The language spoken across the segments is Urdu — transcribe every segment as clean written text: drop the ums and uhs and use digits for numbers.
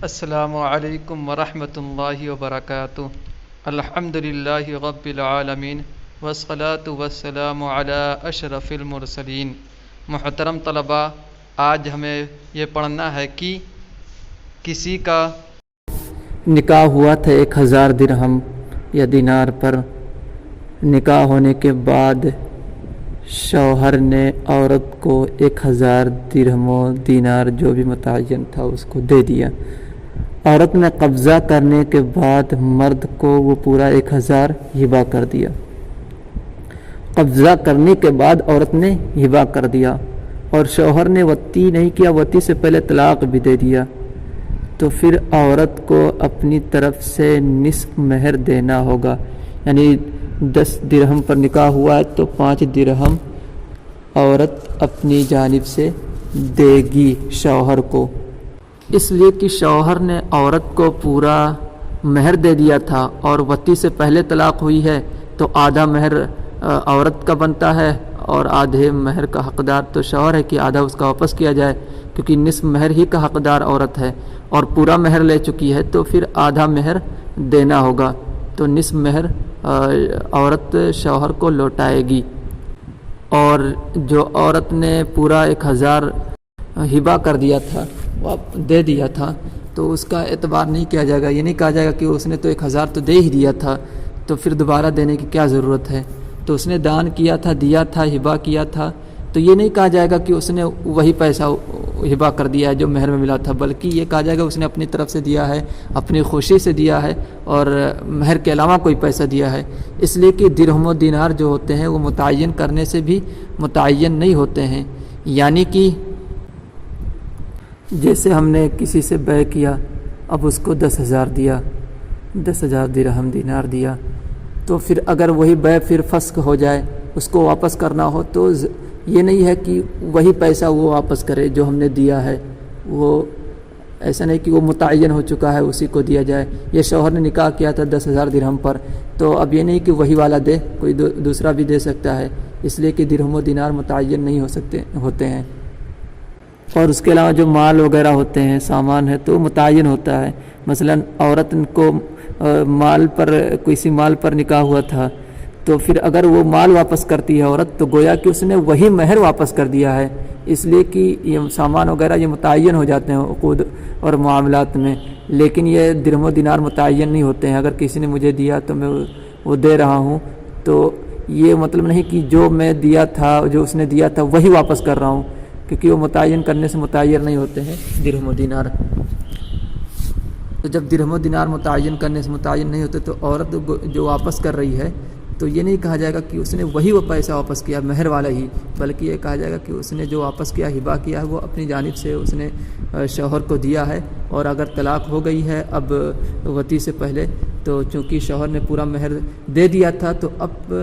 السلام علیکم ورحمۃ اللہ وبرکاتہ۔ الحمدللہ رب العالمین والصلاة والسلام علی اشرف المرسلین۔ محترم طلباء، آج ہمیں یہ پڑھنا ہے کہ کسی کا نکاح ہوا تھا 1000 درہم یا دینار پر۔ نکاح ہونے کے بعد شوہر نے عورت کو 1000 درہم و دینار جو بھی متعین تھا اس کو دے دیا۔ عورت نے قبضہ کرنے کے بعد مرد کو وہ پورا 1000 ہبہ کر دیا۔ قبضہ کرنے کے بعد عورت نے ہبہ کر دیا اور شوہر نے وطی نہیں کیا، وطی سے پہلے طلاق بھی دے دیا، تو پھر عورت کو اپنی طرف سے نصف مہر دینا ہوگا۔ یعنی 10 درہم پر نکاح ہوا ہے تو 5 درہم عورت اپنی جانب سے دے گی شوہر کو، اس لیے کہ شوہر نے عورت کو پورا مہر دے دیا تھا اور وطی سے پہلے طلاق ہوئی ہے تو آدھا مہر عورت کا بنتا ہے اور آدھے مہر کا حقدار تو شوہر ہے کہ آدھا اس کا واپس کیا جائے، کیونکہ نصف مہر ہی کا حقدار عورت ہے اور پورا مہر لے چکی ہے تو پھر آدھا مہر دینا ہوگا، تو نصف مہر عورت شوہر کو لوٹائے گی۔ اور جو عورت نے پورا 1000 ہبہ کر دیا تھا، دے دیا تھا، تو اس کا اعتبار نہیں کیا جائے گا۔ یہ نہیں کہا جائے گا کہ اس نے تو 1000 تو دے ہی دیا تھا تو پھر دوبارہ دینے کی کیا ضرورت ہے، تو اس نے دان کیا تھا، دیا تھا، ہبہ کیا تھا، تو یہ نہیں کہا جائے گا کہ اس نے وہی پیسہ ہبہ کر دیا ہے جو مہر میں ملا تھا، بلکہ یہ کہا جائے گا اس نے اپنی طرف سے دیا ہے، اپنی خوشی سے دیا ہے اور مہر کے علاوہ کوئی پیسہ دیا ہے۔ اس لیے کہ درہم و دینار جو ہوتے ہیں وہ متعین کرنے سے بھی متعین نہیں ہوتے ہیں۔ یعنی کہ جیسے ہم نے کسی سے بیع کیا، اب اس کو 10,000 دیا، 10,000 درہم دینار دیا، تو پھر اگر وہی بیع پھر فسخ ہو جائے، اس کو واپس کرنا ہو، تو یہ نہیں ہے کہ وہی پیسہ وہ واپس کرے جو ہم نے دیا ہے، وہ ایسا نہیں کہ وہ متعین ہو چکا ہے اسی کو دیا جائے۔ یہ شوہر نے نکاح کیا تھا 10,000 درہم پر، تو اب یہ نہیں کہ وہی والا دے، کوئی دوسرا بھی دے سکتا ہے، اس لیے کہ درہم و دینار متعین نہیں ہوتے ہیں۔ اور اس کے علاوہ جو مال وغیرہ ہوتے ہیں، سامان ہے، تو متعین ہوتا ہے۔ مثلا عورت کو مال پر، کسی مال پر نکاح ہوا تھا، تو پھر اگر وہ مال واپس کرتی ہے عورت تو گویا کہ اس نے وہی مہر واپس کر دیا ہے، اس لیے کہ یہ سامان وغیرہ یہ متعین ہو جاتے ہیں عقود اور معاملات میں، لیکن یہ درہم و دینار متعین نہیں ہوتے ہیں۔ اگر کسی نے مجھے دیا تو میں وہ دے رہا ہوں، تو یہ مطلب نہیں کہ جو میں دیا تھا، جو اس نے دیا تھا وہی واپس کر رہا ہوں، کیونکہ وہ متعین کرنے سے متعین نہیں ہوتے ہیں درہم و دینار۔ تو جب درہم و دینار متعین کرنے سے متعین نہیں ہوتے تو عورت جو واپس کر رہی ہے تو یہ نہیں کہا جائے گا کہ اس نے وہی وہ پیسہ واپس کیا مہر والا ہی، بلکہ یہ کہا جائے گا کہ اس نے جو واپس کیا، ہبہ کیا ہے، وہ اپنی جانب سے اس نے شوہر کو دیا ہے، اور اگر طلاق ہو گئی ہے اب وطی سے پہلے، تو چونکہ شوہر نے پورا مہر دے دیا تھا تو اب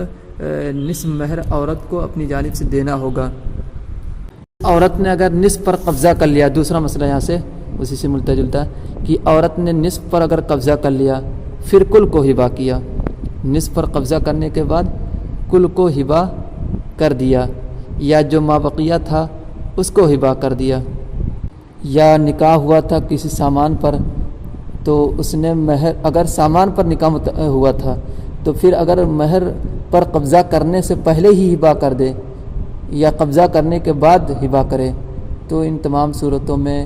نصف مہر عورت کو اپنی جانب سے دینا ہوگا۔ عورت نے اگر نصف پر قبضہ کر لیا، دوسرا مسئلہ یہاں سے اسی سے ملتا جلتا کہ عورت نے نصف پر اگر قبضہ کر لیا پھر کل کو ہبہ کیا، نصف پر قبضہ کرنے کے بعد کل کو ہبہ کر دیا، یا جو مابقیہ تھا اس کو ہبہ کر دیا، یا نکاح ہوا تھا کسی سامان پر تو اس نے مہر، اگر سامان پر نکاح ہوا تھا تو پھر اگر مہر پر قبضہ کرنے سے پہلے ہی ہبہ کر دے یا قبضہ کرنے کے بعد ہبہ کرے تو ان تمام صورتوں میں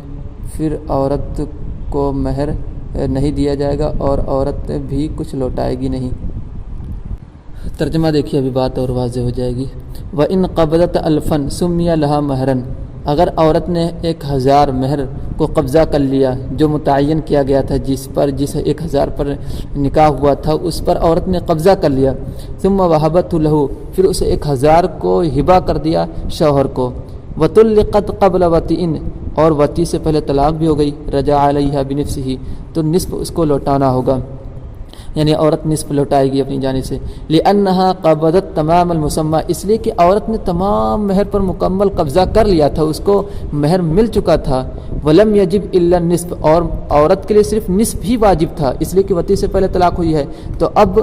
پھر عورت کو مہر نہیں دیا جائے گا اور عورت بھی کچھ لوٹائے گی نہیں۔ ترجمہ دیکھیے، ابھی بات اور واضح ہو جائے گی۔ وَإِن قَبْضَتْ أَلْفًا سُمِّيَ لَهَا مَهْرًا، اگر عورت نے 1000 مہر کو قبضہ کر لیا جو متعین کیا گیا تھا، جس 1000 پر نکاح ہوا تھا اس پر عورت نے قبضہ کر لیا، ثم وهبته له، پھر اسے 1000 کو ہبہ کر دیا شوہر کو، وطلقت قبل وطئ، اور وطی سے پہلے طلاق بھی ہو گئی، رجع علیہا بنفسہ، تو نصف اس کو لوٹانا ہوگا، یعنی عورت نصف لوٹائے گی اپنی جانب سے، لأنہا قبضت تمام المسمى، اس لیے کہ عورت نے تمام مہر پر مکمل قبضہ کر لیا تھا، اس کو مہر مل چکا تھا، ولم یجب الا النصف، اور عورت کے لیے صرف نصف ہی واجب تھا، اس لیے کہ وطی سے پہلے طلاق ہوئی ہے تو اب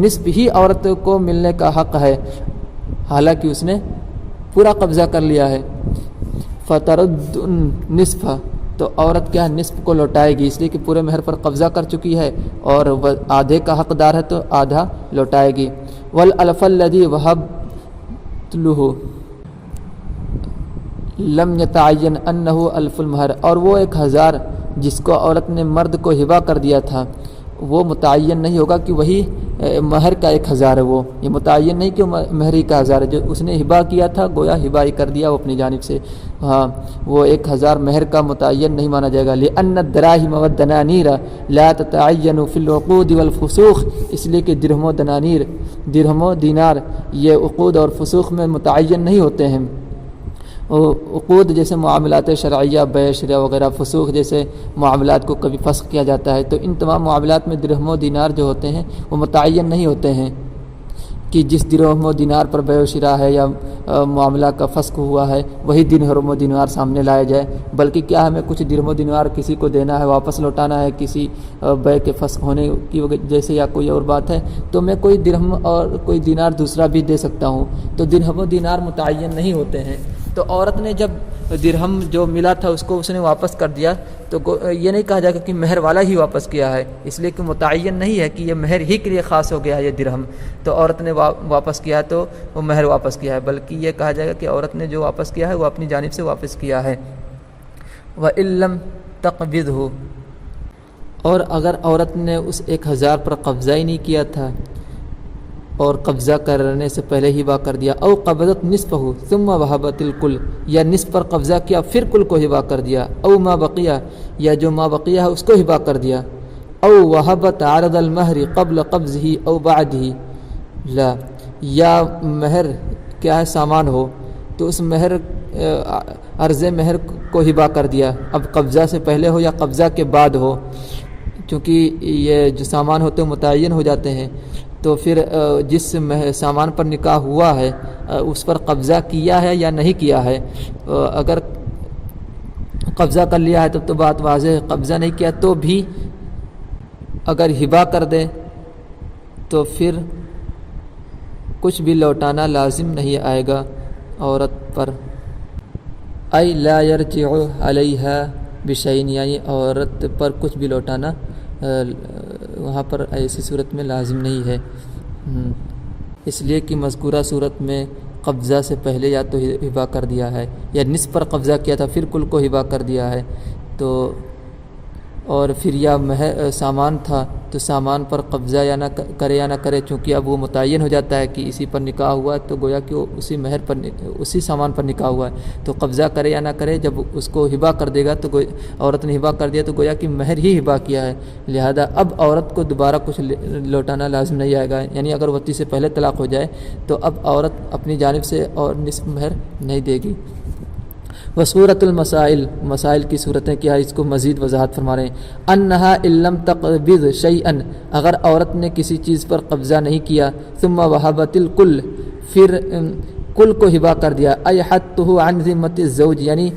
نصف ہی عورت کو ملنے کا حق ہے، حالانکہ اس نے پورا قبضہ کر لیا ہے۔ فترد نصف، تو عورت کیا نصف کو لوٹائے گی، اس لیے کہ پورے مہر پر قبضہ کر چکی ہے اور وہ آدھے کا حقدار ہے تو آدھا لوٹائے گی۔ والالف الذی وہبت له لم یتعین انہ الف المہر، اور وہ 1000 جس کو عورت نے مرد کو ہبہ کر دیا تھا وہ متعین نہیں ہوگا کہ وہی مہر کا 1000 ہے، وہ یہ متعین نہیں کہ مہر ہی کا 1000 ہے، جو اس نے ہبہ کیا تھا گویا ہبہ ہی کر دیا وہ اپنی جانب سے، ہاں وہ 1000 مہر کا متعین نہیں مانا جائے گا۔ لأن الدراہم والدنانیر لا تتعین فی العقود والفسوق، اس لیے کہ درہم و دینار یہ عقود اور فسوق میں متعین نہیں ہوتے ہیں۔ عقود جیسے معاملات شرعیہ، بیع شرع وغیرہ، فسوق جیسے معاملات کو کبھی فسخ کیا جاتا ہے، تو ان تمام معاملات میں درہم و دینار جو ہوتے ہیں وہ متعین نہیں ہوتے ہیں کہ جس درہم و دینار پر بیع و شرع ہے یا معاملہ کا فسخ ہوا ہے وہی درہم و دینار سامنے لایا جائے، بلکہ کیا ہمیں کچھ درہم و دینار کسی کو دینا ہے، واپس لوٹانا ہے کسی بیع کے فسخ ہونے کی وجہ جیسے یا کوئی اور بات ہے، تو میں کوئی درہم اور کوئی دینار دوسرا بھی دے سکتا ہوں، تو درہم و دینار متعین نہیں ہوتے ہیں۔ تو عورت نے جب درہم جو ملا تھا اس کو اس نے واپس کر دیا تو یہ نہیں کہا جائے گا کہ مہر والا ہی واپس کیا ہے، اس لیے کہ متعین نہیں ہے کہ یہ مہر ہی کے لیے خاص ہو گیا ہے یہ درہم، تو عورت نے واپس کیا ہے تو وہ مہر واپس کیا ہے، بلکہ یہ کہا جائے گا کہ عورت نے جو واپس کیا ہے وہ اپنی جانب سے واپس کیا ہے۔ وَإِن لَّمْ تَقْبِضْهُ، اور اگر عورت نے اس 1000 پر قبضہ ہی نہیں کیا تھا اور قبضہ کرنے سے پہلے ہی ہبہ کر دیا، او قبضت نصفہ ثم وہبت الکل، یا نصف پر قبضہ کیا پھر کل کو ہبہ کر دیا، او ما بقیہ، یا جو ما بقیہ ہے اس کو ہبہ کر دیا، او وہبت عرض المہر قبل قبضہ او بعدہ، لا، یا مہر کیا ہے سامان ہو تو اس مہر عرض مہر کو ہبہ کر دیا، اب قبضہ سے پہلے ہو یا قبضہ کے بعد ہو، چونکہ یہ جو سامان ہوتے ہیں متعین ہو جاتے ہیں، تو پھر جس سامان پر نکاح ہوا ہے اس پر قبضہ کیا ہے یا نہیں کیا ہے، اگر قبضہ کر لیا ہے تب تو بات واضح ہے، قبضہ نہیں کیا تو بھی اگر ہبہ کر دے تو پھر کچھ بھی لوٹانا لازم نہیں آئے گا عورت پر۔ ای لا یرجع علیہا بشیء، یعنی عورت پر کچھ بھی لوٹانا وہاں پر ایسی صورت میں لازم نہیں ہے، اس لیے کہ مذکورہ صورت میں قبضہ سے پہلے یا تو ہبہ کر دیا ہے یا نصف پر قبضہ کیا تھا پھر کل کو ہبہ کر دیا ہے، تو اور پھر یا سامان تھا تو سامان پر قبضہ یا نہ کرے یا نہ کرے، چونکہ اب وہ متعین ہو جاتا ہے کہ اسی پر نکاح ہوا ہے تو گویا کہ وہ اسی مہر پر اسی سامان پر نکاح ہوا ہے، تو قبضہ کرے یا نہ کرے جب اس کو ہبہ کر دے گا تو عورت نے ہبہ کر دیا تو گویا کہ مہر ہی ہبہ کیا ہے، لہذا اب عورت کو دوبارہ کچھ لوٹانا لازم نہیں آئے گا، یعنی اگر وطی سے پہلے طلاق ہو جائے تو اب عورت اپنی جانب سے اور نصف مہر نہیں دے گی۔ وصورت المسائل، مسائل کی صورتیں کیا ہے اس کو مزید وضاحت فرما رہے ہیں۔ انہا ان لم تقبض شیئا، اگر عورت نے کسی چیز پر قبضہ نہیں کیا، ثم وہبت الکل، پھر کل کو ہبہ کر دیا، ایحتہ عن ذمۃ الزوج، یعنی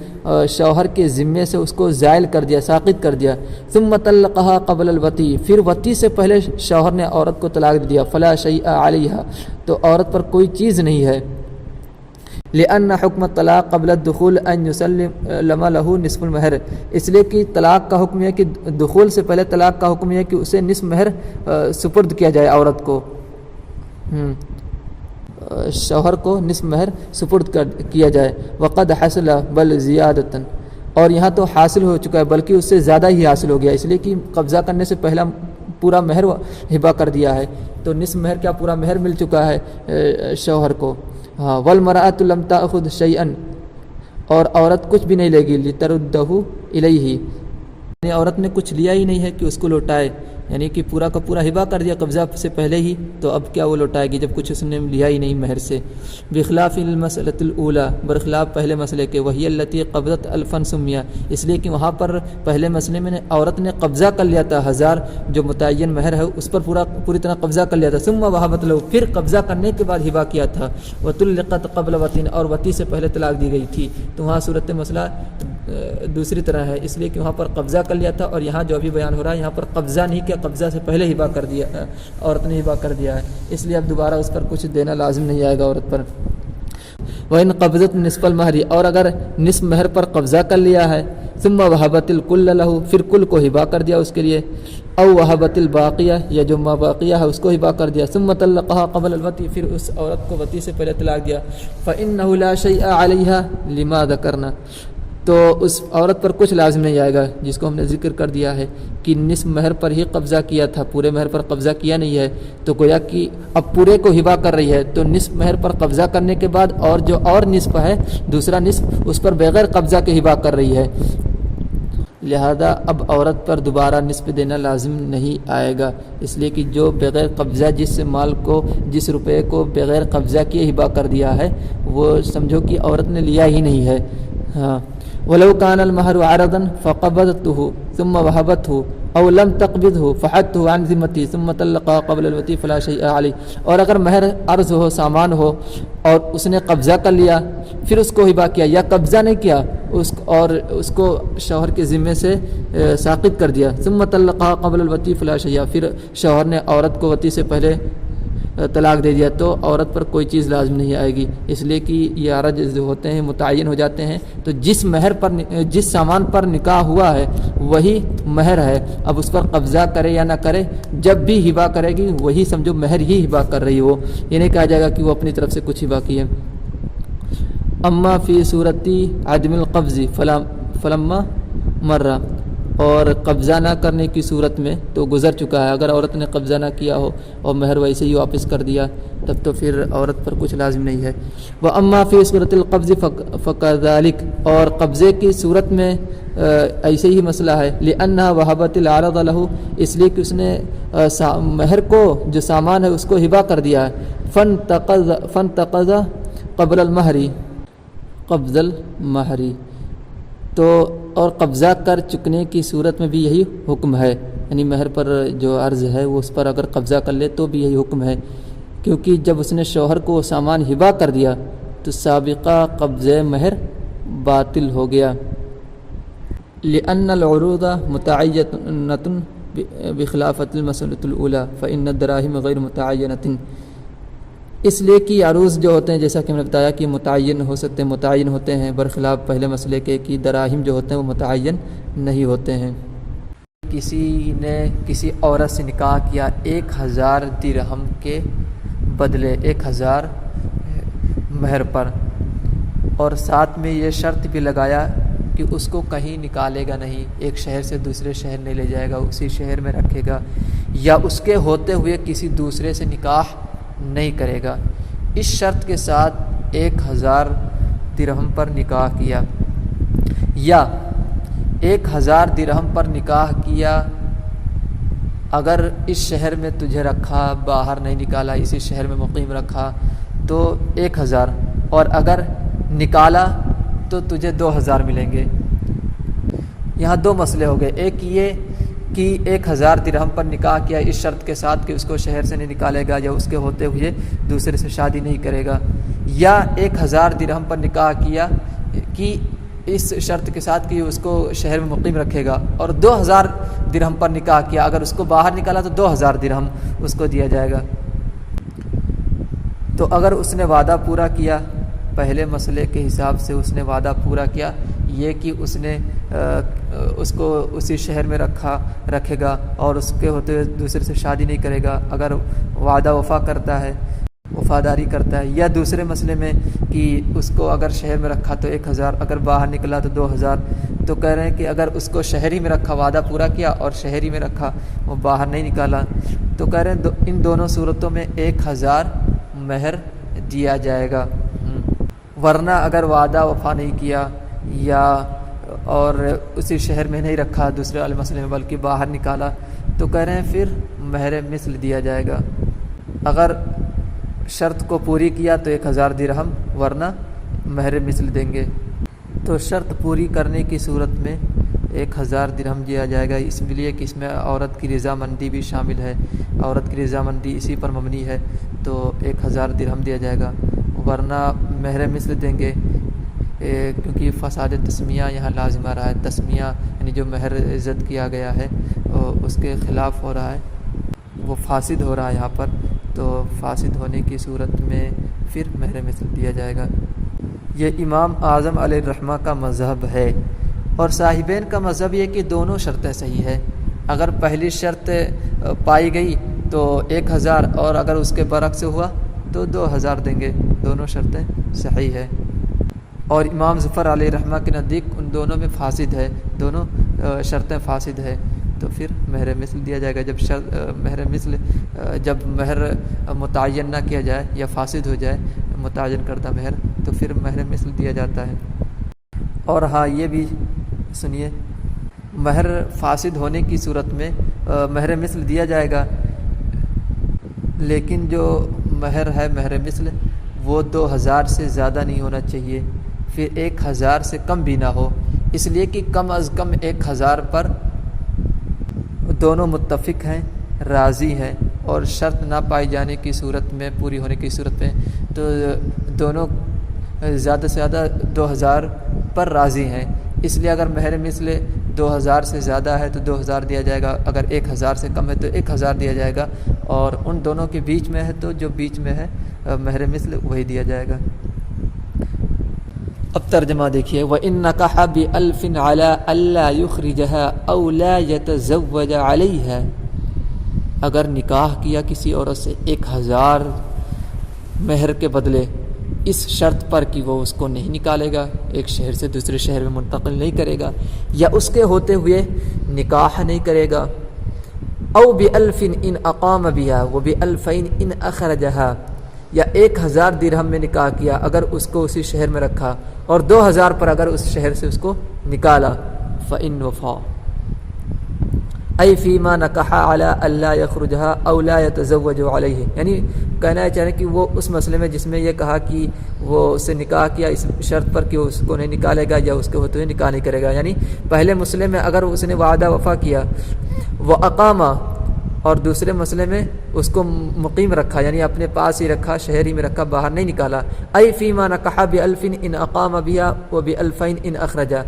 شوہر کے ذمے سے اس کو زائل کر دیا، ساقط کر دیا، ثم طلقها قبل الوطی، پھر وطی سے پہلے شوہر نے عورت کو طلاق دیا، فلا شیء علیہا، تو عورت پر کوئی چیز نہیں ہے، لأن حکم الطلاق قبل الدخول ان یسلم له نصف المہر، اس لیے کہ طلاق کا حکم یہ ہے کہ دخول سے پہلے طلاق کا حکم یہ ہے کہ اسے نصف مہر سپرد کیا جائے، عورت کو شوہر کو نصف مہر سپرد کیا جائے، وقد حصل بل زیادتاً، اور یہاں تو حاصل ہو چکا ہے بلکہ اس سے زیادہ ہی حاصل ہو گیا، اس لیے کہ قبضہ کرنے سے پہلا پورا مہر ہبہ کر دیا ہے تو نصف مہر کیا پورا مہر مل چکا ہے شوہر کو۔ ہاں، والمرأة لم تأخذ شيئا، اور عورت کچھ بھی نہیں لے گی، لتردہ الیہ، یعنی عورت نے کچھ لیا ہی نہیں ہے کہ اس کو لوٹائے، یعنی کہ پورا کا پورا ہبہ کر دیا قبضہ سے پہلے ہی، تو اب کیا وہ لوٹائے گی جب کچھ اس نے لیا ہی نہیں مہر سے۔ بخلاف المسألۃ الاولی، برخلاف پہلے مسئلے کے، وہی التی قبضت الفا سمیہ، اس لیے کہ وہاں پر پہلے مسئلے میں عورت نے قبضہ کر لیا تھا 1000 جو متعین مہر ہے اس پر پوری طرح قبضہ کر لیا تھا، ثم وہبت له، پھر قبضہ کرنے کے بعد ہبہ کیا تھا، وطلقت قبل وطی، اور وطی سے پہلے طلاق دی گئی تھی، تو وہاں صورت مسئلہ دوسری طرح ہے، اس لیے کہ وہاں پر قبضہ کر لیا تھا اور یہاں جو ابھی بیان ہو رہا ہے یہاں پر قبضہ نہیں کیا، قبضہ سے پہلے ہبہ کر دیا، عورت نے ہبہ کر دیا ہے، اس لیے اب دوبارہ اس پر کچھ دینا لازم نہیں آئے گا عورت پر۔ وَإِن قَبْضَتْ نِصْفَ الْمَهْرِ، اور اگر نصف مہر پر قبضہ کر لیا ہے، ثم وهبت الكل له، پھر کل کو ہبا کر دیا اس کے لیے، او وهبت الباقیہ یا جو ما باقیہ ہے اس کو ہبا کر دیا، ثم طلقها قبل الوطی، پھر اس عورت کو وطی سے پہلے طلاق دیا، فإنه لا شيء عليها لما ذكرنا، تو اس عورت پر کچھ لازم نہیں آئے گا جس کو ہم نے ذکر کر دیا ہے کہ نصف مہر پر ہی قبضہ کیا تھا، پورے مہر پر قبضہ کیا نہیں ہے، تو گویا کہ اب پورے کو ہبا کر رہی ہے، تو نصف مہر پر قبضہ کرنے کے بعد اور جو اور نصف ہے دوسرا نصف اس پر بغیر قبضہ کے ہبا کر رہی ہے، لہذا اب عورت پر دوبارہ نصف دینا لازم نہیں آئے گا، اس لیے کہ جو بغیر قبضہ جس مال کو جس روپے کو بغیر قبضہ کیے ہبا کر دیا ہے وہ سمجھو کہ عورت نے لیا ہی نہیں ہے۔ ہاں، ولو كان المهر عرضا فقبضته ثم وهبته او لم تقبضه فحدته عن ذمتي ثم طلقها قبل الوطی فلا شيء عليه، اور اگر مہر عرض ہو، سامان ہو اور اس نے قبضہ کر لیا پھر اس کو ہبا کیا، یا قبضہ نہیں کیا اور اس کو شوہر کے ذمے سے ساقط کر دیا، ثم طلقها قبل الوطی فلا شيء، پھر شوہر نے عورت کو وطی سے پہلے طلاق دے دیا تو عورت پر کوئی چیز لازم نہیں آئے گی، اس لیے کہ یہ عرض جو ہوتے ہیں متعین ہو جاتے ہیں، تو جس مہر پر جس سامان پر نکاح ہوا ہے وہی مہر ہے، اب اس پر قبضہ کرے یا نہ کرے، جب بھی ہبا کرے گی وہی سمجھو مہر ہی ہبا کر رہی ہو، یہ نہیں کہا جائے گا کہ وہ اپنی طرف سے کچھ ہبا کی ہے۔ اما فی صورتی عدم القبض فلما مرہ، اور قبضہ نہ کرنے کی صورت میں تو گزر چکا ہے، اگر عورت نے قبضہ نہ کیا ہو اور مہر ویسے ہی واپس کر دیا تب تو پھر عورت پر کچھ لازم نہیں ہے۔ وَأَمَّا فِي صُورَةِ الْقَبْضِ فَكَذَلِكَ، اور قبضے کی صورت میں ایسے ہی مسئلہ ہے، لِأَنَّهَا وَهَبَتِ الْعَرَضَ لَهُ، اس لیے کہ اس نے مہر کو جو سامان ہے اس کو ہبا کر دیا ہے، فَانْتَقَضَ قَبْلَ الْمَهْرِ قَبْضَ الْمَهْرِ، تو اور قبضہ کر چکنے کی صورت میں بھی یہی حکم ہے، یعنی مہر پر جو عرض ہے وہ اس پر اگر قبضہ کر لے تو بھی یہی حکم ہے، کیونکہ جب اس نے شوہر کو سامان ہبا کر دیا تو سابقہ قبضہ مہر باطل ہو گیا، لأن العروض متعینۃ بخلافۃ المسألۃ الاولی فإن الدراہم غیر متعینۃ، اس لیے کہ عروض جو ہوتے ہیں جیسا کہ میں نے بتایا کہ متعین ہو سکتے ہیں، متعین ہوتے ہیں، برخلاف پہلے مسئلے کے کہ دراہم جو ہوتے ہیں وہ متعین نہیں ہوتے ہیں۔ کسی نے کسی عورت سے نکاح کیا 1000 درہم کے بدلے 1000 مہر پر، اور ساتھ میں یہ شرط بھی لگایا کہ اس کو کہیں نکالے گا نہیں، ایک شہر سے دوسرے شہر نہیں لے جائے گا، اسی شہر میں رکھے گا، یا اس کے ہوتے ہوئے کسی دوسرے سے نکاح نہیں کرے گا، اس شرط کے ساتھ 1000 درہم پر نکاح کیا، یا 1000 درہم پر نکاح کیا اگر اس شہر میں تجھے رکھا، باہر نہیں نکالا، اسی شہر میں مقیم رکھا تو 1000، اور اگر نکالا تو تجھے 2000 ملیں گے۔ یہاں دو مسئلے ہو گئے، ایک یہ کہ 1000 درہم پر نکاح کیا اس شرط کے ساتھ کہ اس کو شہر سے نہیں نکالے گا یا اس کے ہوتے ہوئے دوسرے سے شادی نہیں کرے گا، یا 1000 درہم پر نکاح کیا کہ اس شرط کے ساتھ کہ اس کو شہر میں مقیم رکھے گا، اور 2000 درہم پر نکاح کیا، اگر اس کو باہر نکالا تو 2000 درہم اس کو دیا جائے گا۔ تو اگر اس نے وعدہ پورا کیا، پہلے مسئلے کے حساب سے اس نے وعدہ پورا کیا، یہ کہ اس نے اس کو اسی شہر میں رکھے گا اور اس کے ہوتے ہوئے دوسرے سے شادی نہیں کرے گا، اگر وعدہ وفا کرتا ہے، وفاداری کرتا ہے، یا دوسرے مسئلے میں کہ اس کو اگر شہر میں رکھا تو 1000، اگر باہر نکلا تو 2000، تو کہہ رہے ہیں کہ اگر اس کو شہری میں رکھا، وعدہ پورا کیا اور شہری میں رکھا، وہ باہر نہیں نکالا، تو کہہ رہے ہیں ان دونوں صورتوں میں 1000 مہر دیا جائے گا، ورنہ اگر وعدہ وفا نہیں کیا یا اور اسی شہر میں نہیں رکھا دوسرے والے مسئلے میں بلکہ باہر نکالا، تو کہہ رہے ہیں پھر مہر مثل دیا جائے گا، اگر شرط کو پوری کیا تو 1000 درہم، ورنہ مہر مثل دیں گے۔ تو شرط پوری کرنے کی صورت میں 1000 درہم دیا جائے گا، اس لیے کہ اس میں عورت کی رضامندی بھی شامل ہے، عورت کی رضامندی اسی پر مبنی ہے، تو 1000 درہم دیا جائے گا، ورنہ مہر مثل دیں گے، کیونکہ فساد تسمیہ یہاں لازم آ رہا ہے، تسمیہ یعنی جو مہر عزت کیا گیا ہے اس کے خلاف ہو رہا ہے، وہ فاسد ہو رہا ہے یہاں پر، تو فاسد ہونے کی صورت میں پھر مہر مثل دیا جائے گا۔ یہ امام اعظم علیہ الرحمہ کا مذہب ہے اور صاحبین کا مذہب یہ کہ دونوں شرطیں صحیح ہے. اگر پہلی شرط پائی گئی تو 1000 اور اگر اس کے برعکس ہوا تو 2000 دیں گے. دونوں شرطیں صحیح ہے. اور امام ظفر علیہ رحمہ کے نزدیک ان دونوں میں فاسد ہے، دونوں شرطیں فاسد ہے. تو پھر مہر مثل دیا جائے گا. جب مہر متعین نہ کیا جائے یا فاسد ہو جائے متعین کردہ مہر تو پھر مہر مثل دیا جاتا ہے. اور ہاں یہ بھی سنیے، مہر فاسد ہونے کی صورت میں مہر مثل دیا جائے گا، لیکن جو مہر ہے مہر مثل وہ 2000 سے زیادہ نہیں ہونا چاہیے، پھر 1000 سے کم بھی نہ ہو. اس لیے کہ کم از کم 1000 پر دونوں متفق ہیں، راضی ہیں، اور شرط نہ پائی جانے کی صورت میں، پوری ہونے کی صورت میں تو دونوں زیادہ سے زیادہ 2000 پر راضی ہیں. اس لیے اگر مہر مثل 2000 سے زیادہ ہے تو 2000 دیا جائے گا، اگر 1000 سے کم ہے تو 1000 دیا جائے گا، اور ان دونوں کے بیچ میں ہے تو جو بیچ میں ہے مہر مثل وہی دیا جائے گا. اب ترجمہ دیکھیے. وَإِن نَكَحَ بِأَلْفٍ عَلَىٰ أَلَّا يُخْرِجَهَا أَوْ لَا يَتَزَوَّجَ عَلَيْهَا، اگر نکاح کیا کسی عورت سے 1000 مہر کے بدلے اس شرط پر کہ وہ اس کو نہیں نکالے گا، ایک شہر سے دوسرے شہر میں منتقل نہیں کرے گا، یا اس کے ہوتے ہوئے نکاح نہیں کرے گا. او بِأَلْفٍ إِنْ أَقَامَ بِهَا وَبِأَلْفَيْنِ إِنْ أَخْرَجَهَا، یا 1000 درہم میں نکاح کیا اگر اس کو اسی شہر میں رکھا، اور 2000 پر اگر اس شہر سے اس کو نکالا. فَإِنْ وَفَا أَيْ فِي مَا نَكَحَ عَلَىٰ أَلَّا يَخْرُجَهَا أَوْ لَا يَتَزَوَّجُ عَلَيْهِ، یعنی کہنا چاہ رہے ہیں کہ وہ اس مسئلے میں جس میں یہ کہا کہ وہ اس سے نکاح کیا اس شرط پر کہ وہ اس کو نہیں نکالے گا یا اس کے ہوتے ہوئے نکاح نہیں کرے گا. یعنی پہلے مسئلے میں اگر اس نے وعدہ وفا کیا وہ اقامہ، اور دوسرے مسئلے میں اس کو مقیم رکھا، یعنی اپنے پاس ہی رکھا، شہر ہی میں رکھا، باہر نہیں نکالا. ای فیما نکح بألف ان اقام بها وبألفین ان اخرجا،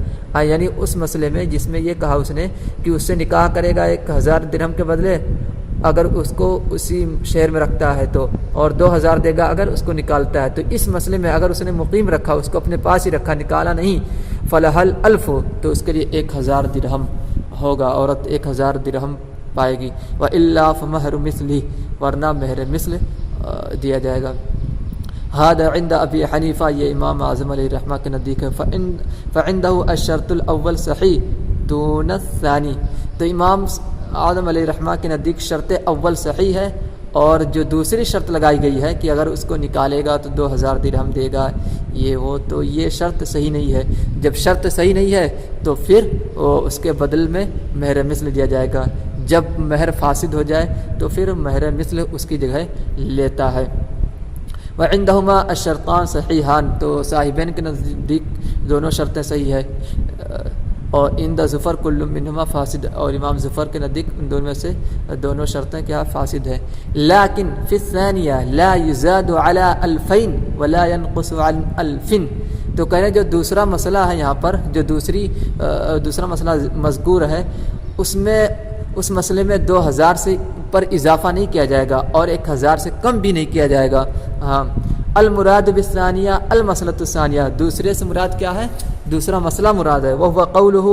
یعنی اس مسئلے میں جس میں یہ کہا اس نے کہ اس سے نکاح کرے گا 1000 درہم کے بدلے اگر اس کو اسی شہر میں رکھتا ہے تو، اور 2000 دے گا اگر اس کو نکالتا ہے. تو اس مسئلے میں اگر اس نے مقیم رکھا، اس کو اپنے پاس ہی رکھا، نکالا نہیں، فلح الالف، تو اس کے لیے 1000 درہم ہوگا، عورت 1000 درہم پائے گی. وَإِلَّا فَمَهْرُ مِثْلِهِ، ورنہ مہر مثل دیا جائے گا. هذا عند ابی حنیفہ، یہ امام اعظم علیہ رحمہ کے نزدیک ہے. فعنده الشرط الاول صحیح دون الثانی، تو امام اعظم علیہ رحمہ کے نزدیک شرط اول صحیح ہے، اور جو دوسری شرط لگائی گئی ہے کہ اگر اس کو نکالے گا تو 2000 درہم دے گا، تو یہ شرط صحیح نہیں ہے. جب شرط صحیح نہیں ہے تو پھر اس کے بدل میں مہر مثل دیا جائے گا. جب مہر فاسد ہو جائے تو پھر مہر مثل اس کی جگہ لیتا ہے. وعندهما الشرطان صحیحان، تو صاحبین کے نزدیک دونوں شرطیں صحیح ہے. اور عند ظفر کل منہما فاسد، اور امام ظفر کے نزدیک ان دونوں میں سے دونوں شرطیں کیا فاسد ہیں. لیکن فی الثانیہ لا یزاد علی الفین ولا ينقص عن الفن، تو کہہ رہے جو دوسرا مسئلہ ہے یہاں پر، جو دوسرا مسئلہ مذکور ہے، اس مسئلے میں 2000 سے پر اضافہ نہیں کیا جائے گا اور 1000 سے کم بھی نہیں کیا جائے گا. ہاں، المراد بالثانیہ المسئلۃ الثانیہ، دوسرے سے مراد کیا ہے؟ دوسرا مسئلہ مراد ہے. وہ قولہ،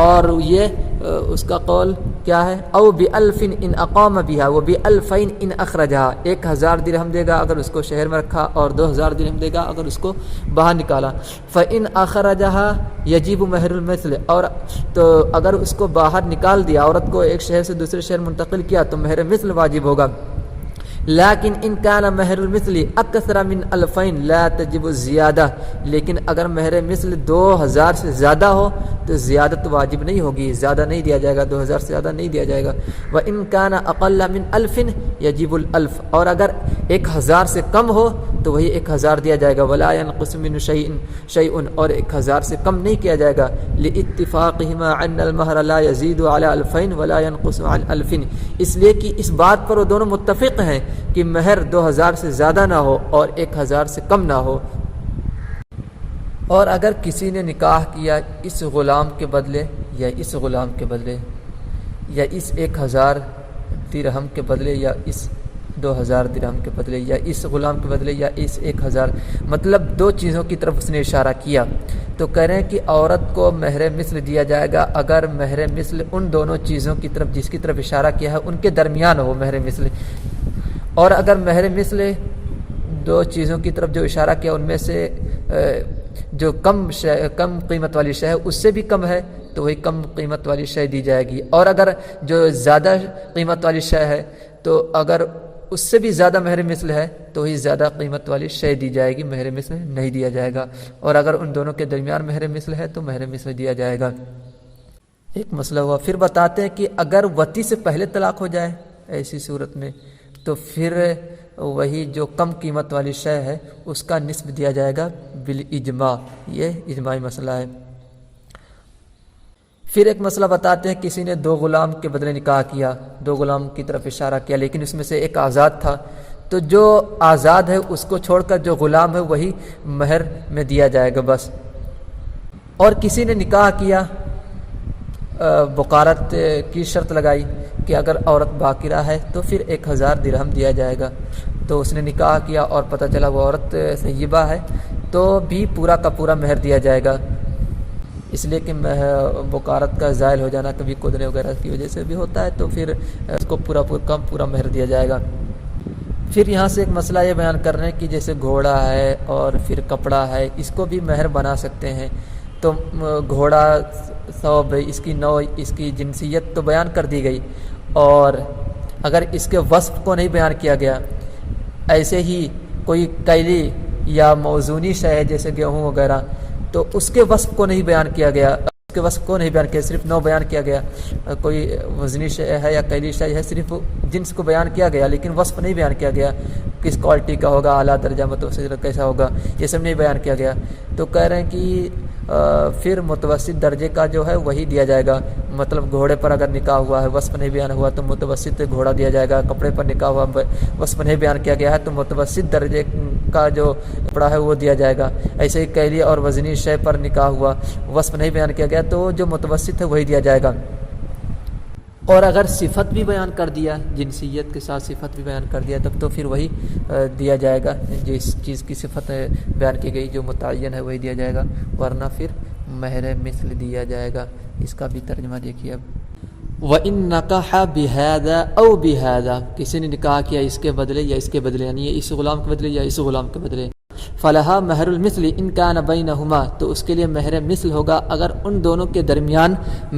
اور یہ اس کا قول کیا ہے؟ او بألف ان اقام بها وبألفین ان اخرجها، 1000 درہم دے گا اگر اس کو شہر میں رکھا، اور 2000 درہم دے گا اگر اس کو باہر نکالا. فإن اخرجها یجب مہر المثل، اور تو اگر اس کو باہر نکال دیا، عورت کو ایک شہر سے دوسرے شہر منتقل کیا تو مہر مثل واجب ہوگا. لیکن ان کان مہر المثل اکثر من الفین لا تجب الزیادہ، لیکن اگر مہر مثل 2000 سے زیادہ ہو تو زیادت واجب نہیں ہوگی، زیادہ نہیں دیا جائے گا، 2000 سے زیادہ نہیں دیا جائے گا. وان کان اقل من الف یجب الالف، اور اگر 1000 سے کم ہو تو وہی 1000 دیا جائے گا. ولا ينقص من شیء، اور 1000 سے کم نہیں کیا جائے گا. لاتفاقهما ان المہر لا يزيد على الفین ولا ينقص عن الف، اس لیے کہ اس بات پر وہ دونوں متفق ہیں کہ مہر 2000 سے زیادہ نہ ہو اور 1000 سے کم نہ ہو. اور اگر کسی نے نکاح کیا اس غلام کے بدلے یا اس غلام کے بدلے، یا اس 1000 درہم کے بدلے یا اس 2000 درہم کے بدلے، یا اس غلام کے بدلے، یا اس 1000، مطلب 2 چیزوں کی طرف اس نے اشارہ کیا. تو کہہ رہے ہیں کہ عورت کو مہر مثل دیا جائے گا اگر مہر مثل ان دونوں چیزوں کی طرف جس کی طرف اشارہ کیا ہے ان کے درمیان ہو مہر مثل. اور اگر مہر مثل 2 چیزوں کی طرف جو اشارہ کیا ان میں سے جو کم قیمت والی شے ہے اس سے بھی کم ہے تو وہی کم قیمت والی شے دی جائے گی. اور اگر جو زیادہ قیمت والی شے ہے تو اگر اس سے بھی زیادہ مہر مثل ہے تو وہی زیادہ قیمت والی شے دی جائے گی، مہر مثل نہیں دیا جائے گا. اور اگر ان دونوں کے درمیان مہر مثل ہے تو مہر مثل دیا جائے گا. ایک مسئلہ ہوا. پھر بتاتے ہیں کہ اگر وطی سے پہلے طلاق ہو جائے ایسی صورت میں تو پھر وہی جو کم قیمت والی شے ہے اس کا نصف دیا جائے گا بالاجماع. یہ اجماعی مسئلہ ہے. پھر ایک مسئلہ بتاتے ہیں کسی نے 2 غلام کے بدلے نکاح کیا، 2 غلام کی طرف اشارہ کیا، لیکن اس میں سے ایک آزاد تھا. تو جو آزاد ہے اس کو چھوڑ کر جو غلام ہے وہی مہر میں دیا جائے گا بس. اور کسی نے نکاح کیا، بکارت کی شرط لگائی کہ اگر عورت باقرہ ہے تو پھر 1000 درہم دیا جائے گا. تو اس نے نکاح کیا اور پتہ چلا وہ عورت سیبہ ہے تو بھی پورا کا پورا مہر دیا جائے گا، اس لیے کہ بکارت کا زائل ہو جانا کبھی قدرے وغیرہ کی وجہ سے بھی ہوتا ہے تو پھر اس کو پورا مہر دیا جائے گا. پھر یہاں سے ایک مسئلہ یہ بیان کر رہے ہیں کہ جیسے گھوڑا ہے اور پھر کپڑا ہے اس کو بھی مہر بنا سکتے ہیں. تو گھوڑا ثوب، اس کی نوع، اس کی جنسیت تو بیان کر دی گئی، اور اگر اس کے وصف کو نہیں بیان کیا گیا، ایسے ہی کوئی کیلی یا موزونی شے ہے جیسے گیہوں وغیرہ تو اس کے وصف کو نہیں بیان کیا گیا، اس کے وصف کو نہیں بیان کیا، صرف نوع بیان کیا گیا. کوئی وزنی شے ہے یا کیلی شے ہے، صرف جنس کو بیان کیا گیا لیکن وصف نہیں بیان کیا گیا، کس کوالٹی کا ہوگا، اعلیٰ درجہ متوسط کیسا ہوگا، یہ سب نہیں بیان کیا گیا. تو کہہ رہے ہیں کہ پھر متوسط درجے کا جو ہے وہی دیا جائے گا. مطلب گھوڑے پر اگر نکاح ہوا ہے وصف نہیں بیان ہوا تو متوسط گھوڑا دیا جائے گا. کپڑے پر نکاح ہوا وصف نہیں بیان کیا گیا ہے تو متوسط درجے کا جو کپڑا ہے وہ دیا جائے گا. ایسے ہی کیلی اور وزنی شے پر نکاح ہوا وصف نہیں بیان کیا گیا تو جو متوسط ہے وہی دیا جائے گا. اور اگر صفت بھی بیان کر دیا، جنسیت کے ساتھ صفت بھی بیان کر دیا، تب تو پھر وہی دیا جائے گا. جس چیز کی صفت بیان کی گئی جو متعین ہے وہی دیا جائے گا، ورنہ پھر مہر مثل دیا جائے گا. اس کا بھی ترجمہ دیکھیے اب. وَإِن نَكَحَ بِهَذَا أَوْ بِهَذَا، کسی نے نکاح کیا اس کے بدلے یا اس کے بدلے، یعنی اس غلام کے بدلے یا اس غلام کے بدلے. فَلَهَا مَهْرُ الْمِثْلِ إِن كَانَ بَيْنَهُمَا، تو اس کے لیے مہر مثل ہوگا اگر ان دونوں کے درمیان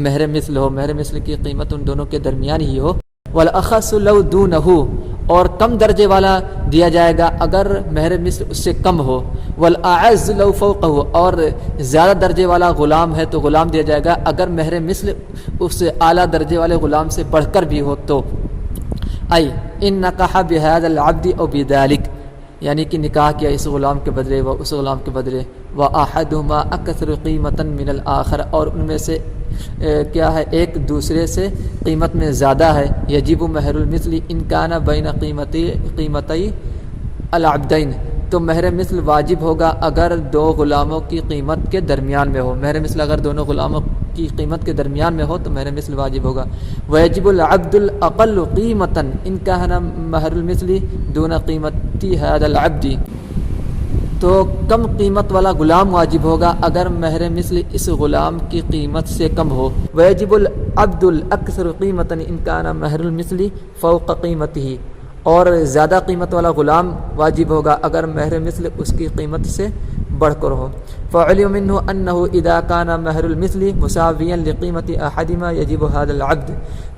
مہر مثل ہو، مہر مثل کی قیمت ان دونوں کے درمیان ہی ہو. وَالْأَخَصُ لَوْ دُونَهُ، اور کم درجے والا دیا جائے گا اگر مہر مثل اس سے کم ہو. وَالْأَعَزُّ لَوْ فَوْقَهُ، اور زیادہ درجے والا غلام ہے تو غلام دیا جائے گا اگر مہر مثل اس اعلیٰ درجے والے غلام سے بڑھ کر بھی ہو تو. اَيْ إِن نَكَحَ بِهَذَا الْعَبْدِ أَوْ بِذَلِكَ، یعنی کہ نکاح کیا اس غلام کے بدلے و اس غلام کے بدلے. وَأَحَدُهُمَا أَكْثَرُ قِيمَةً مِنَ الْآخَرِ، اور ان میں سے کیا ہے ایک دوسرے سے قیمت میں زیادہ ہے. یجب مہر المثل ان کان بین قیمتی العبدین، تو مہر مثل واجب ہوگا اگر 2 غلاموں کی قیمت کے درمیان میں ہو. مہر مثل اگر دونوں غلاموں کی قیمت کے درمیان میں ہو تو مہر مثل واجب ہوگا. ویجب العبد الاقل قیمتا ان کان مہر المثل دون قیمتی هذا العبد، تو کم قیمت والا غلام واجب ہوگا اگر مہر مثل اس غلام کی قیمت سے کم ہو. ویجب العبد الاکثر قیمتا ان کان مہر المثل فوق قیمته، اور زیادہ قیمت والا غلام واجب ہوگا اگر مہر مثل اس کی قیمت سے بڑھ کر ہو. فعلم منه انه اذا كان مہر المثل مساويا لقیمت احدهما يجب هذا العبد،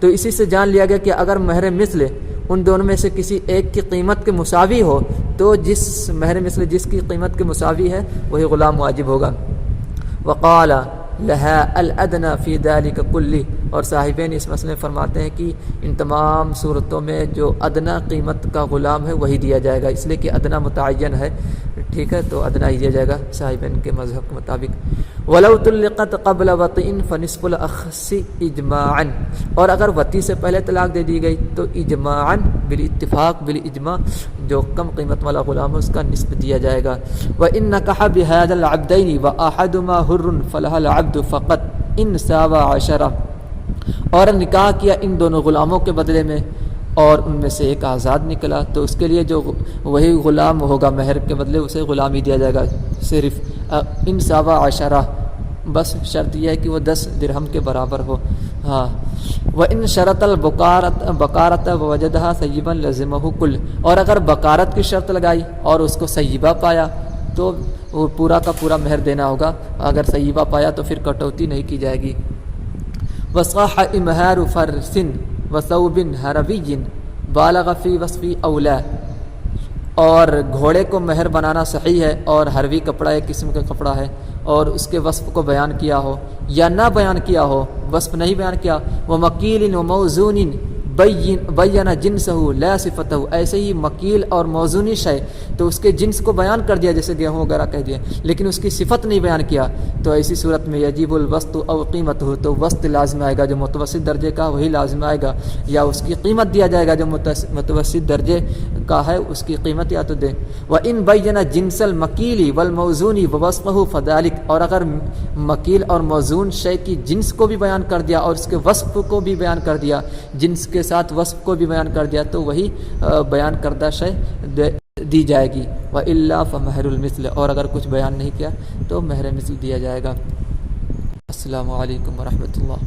تو اسی سے جان لیا گیا کہ اگر مہر مثل ان دونوں میں سے کسی ایک کی قیمت کے مساوی ہو تو جس مہر مثل جس کی قیمت کے مساوی ہے وہی غلام واجب ہوگا. وقال لها الادنى في ذلك كله، اور صاحبین اس مسئلے میں فرماتے ہیں کہ ان تمام صورتوں میں جو ادنا قیمت کا غلام ہے وہی دیا جائے گا، اس لیے کہ ادنا متعین ہے، ٹھیک ہے، تو ادنا ہی دیا جائے گا صاحبین کے مذہب کے مطابق. ولو طلقت قبل وطئ فنصف الاخص اجماعا، اور اگر وطی سے پہلے طلاق دے دی گئی تو اجماعا بالاتفاق بالاجماع جو کم قیمت والا غلام ہے اس کا نصف دیا جائے گا. وان نکح بهذا العبدين واحدهما حر فلها العبد فقط ان ساوى 10، اور نکاح کیا ان دونوں غلاموں کے بدلے میں اور ان میں سے ایک آزاد نکلا تو اس کے لیے جو وہی غلام ہوگا، مہر کے بدلے اسے غلامی دیا جائے گا صرف ان 17 بس شرط یہ ہے کہ وہ 10 درہم کے برابر ہو۔ ہاں وَإِن شَرَطَ الْبَقَارَةَ وَوَجَدَهَا سَيِّبًا لَزِمَهُ کُل، اور اگر بکارت کی شرط لگائی اور اس کو سیبہ پایا تو وہ پورا کا پورا مہر دینا ہوگا، اگر سیبہ پایا تو پھر کٹوتی نہیں کی جائے گی۔ وَصَحَّ إِمْهَارُ فَرْسٍ وَثَوْبٍ حَرَبِيٍّ بالغ فی وصفی اولا، اور گھوڑے کو مہر بنانا صحیح ہے، اور حربی کپڑا ایک قسم کا کپڑا ہے اور اس کے وصف کو بیان کیا ہو یا نہ بیان کیا ہو، وصف نہیں بیان کیا، وَمَقِيلٍ وَمَوْزُونٍ بَيَّنَ جِنسَهُ لَا صِفَتَهُ، ایسے ہی مکیل اور موزونی شے تو اس کے جنس کو بیان کر دیا جیسے گیہوں وغیرہ کہہ دیا، لیکن اس کی صفت نہیں بیان کیا، تو ایسی صورت میں یجب الوسط او قیمتہ، تو وسط لازم آئے گا، جو متوسط درجے کا وہی لازم آئے گا، یا اس کی قیمت دیا جائے گا جو متوسط درجے کا ہے اس کی قیمت یا تو دے۔ وَإِن بَيَّنَ جِنْسَ الْمَكِيلِ وَالْمَوْزُونِ وَوَصْفَهُ فَذَلِكَ، اور اگر مکیل اور موزون شے کی جنس کو بھی بیان کر دیا اور اس کے وصف کو بھی بیان کر دیا، جنس کے ساتھ وصف کو بھی بیان کر دیا تو وہی بیان کردہ شے دی جائے گی۔ وَإِلَّا فَمَهْرُ الْمِثْلِ، اور اگر کچھ بیان نہیں کیا تو مہر مثل دیا جائے گا۔ السلام علیکم ورحمۃ اللہ۔